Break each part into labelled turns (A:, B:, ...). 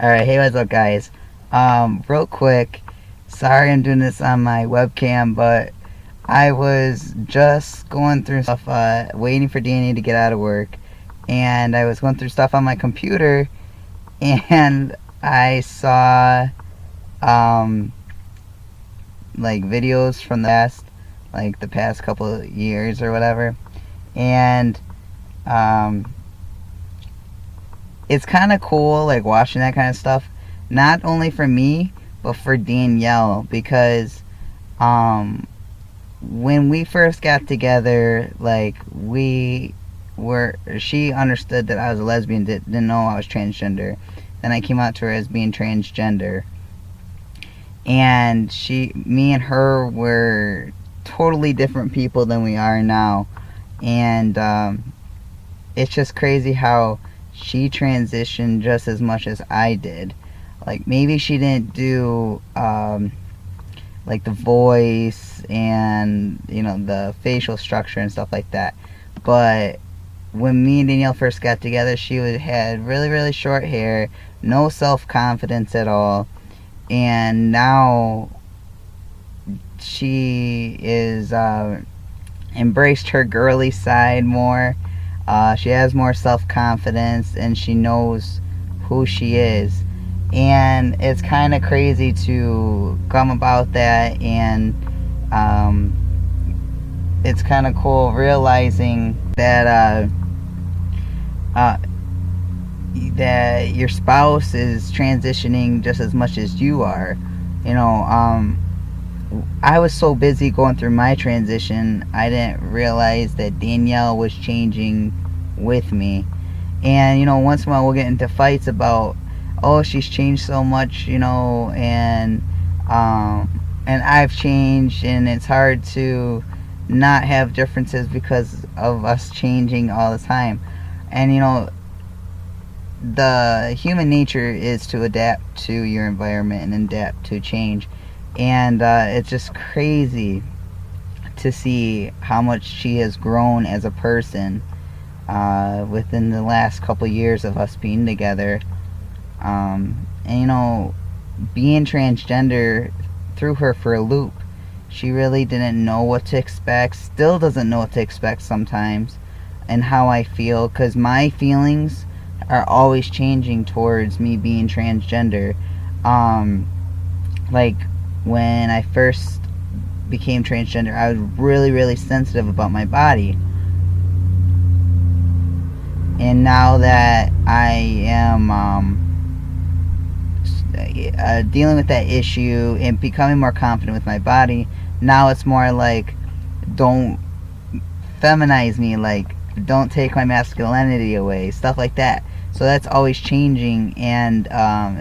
A: Alright, hey, what's up, guys? Real quick, sorry I'm doing this on my webcam, but I was just going through stuff, waiting for Danny to get out of work, and I was going through stuff on my computer, and I saw, um, like, videos from the past couple of years or whatever, and, um, it's kind of cool, like, watching that kind of stuff, not only for me but for Danielle, because when we first got together, like, she understood that I was a lesbian, didn't know I was transgender. Then I came out to her as being transgender, and me and her were totally different people than we are now. And it's just crazy how she transitioned just as much as I did. Like, maybe she didn't do like the voice and, the facial structure and stuff like that, but when me and Danielle first got together, she had really, really short hair, no self-confidence at all, and now she is embraced her girly side more. She has more self-confidence, and she knows who she is. And it's kind of crazy to come about that, and it's kind of cool realizing that that your spouse is transitioning just as much as you are. I was so busy going through my transition, I didn't realize that Danielle was changing with me. And once in a while we'll get into fights about, oh, she's changed so much, and I've changed, and it's hard to not have differences because of us changing all the time. And the human nature is to adapt to your environment and adapt to change. And it's just crazy to see how much she has grown as a person within the last couple years of us being together. And being transgender threw her for a loop. She really didn't know what to expect, still doesn't know what to expect sometimes, and how I feel, because my feelings are always changing towards me being transgender. Like, when I first became transgender, I was really, really sensitive about my body. And now that I am dealing with that issue and becoming more confident with my body, now it's more like, don't feminize me, like, don't take my masculinity away, stuff like that. So that's always changing, and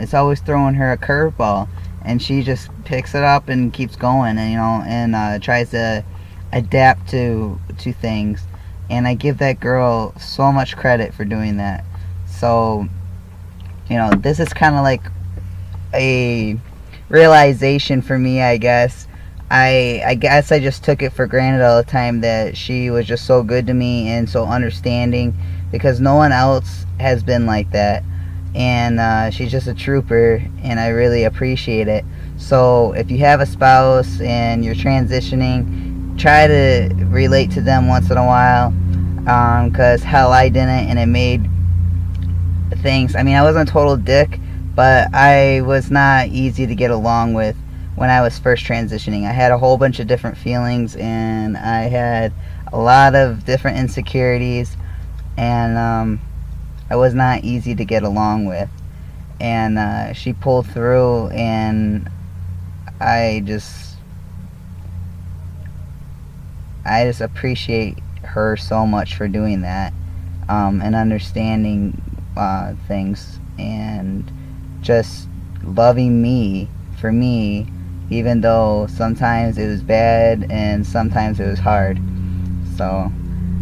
A: it's always throwing her a curveball, and she just picks it up and keeps going, and tries to adapt to things. And I give that girl so much credit for doing that. So this is kind of like a realization for me, I guess. I guess I just took it for granted all the time that she was just so good to me and so understanding, because no one else has been like that. And she's just a trooper, and I really appreciate it. So if you have a spouse and you're transitioning, try to relate to them once in a while, because hell, I didn't, and it made things, I wasn't a total dick, but I was not easy to get along with when I was first transitioning. I had a whole bunch of different feelings, and I had a lot of different insecurities, and I was not easy to get along with. And she pulled through, and I just appreciate her so much for doing that, and understanding things, and just loving me for me, even though sometimes it was bad and sometimes it was hard. So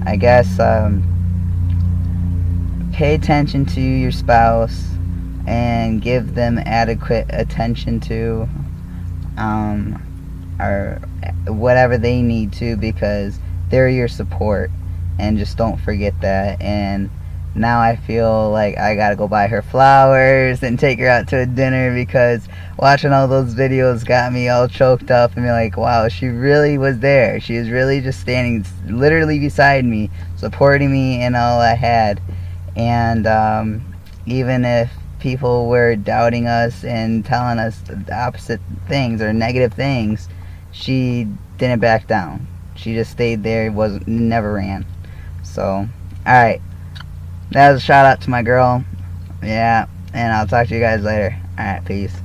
A: I guess pay attention to your spouse and give them adequate attention to, or whatever they need to, because they're your support. And just don't forget that, and now I feel like I gotta go buy her flowers and take her out to a dinner, because watching all those videos got me all choked up and be like, wow, she really was there. She was really just standing literally beside me, supporting me in all I had. And even if people were doubting us and telling us the opposite things or negative things, she didn't back down. She just stayed there, never ran. So, alright. That was a shout out to my girl. Yeah, and I'll talk to you guys later. Alright, peace.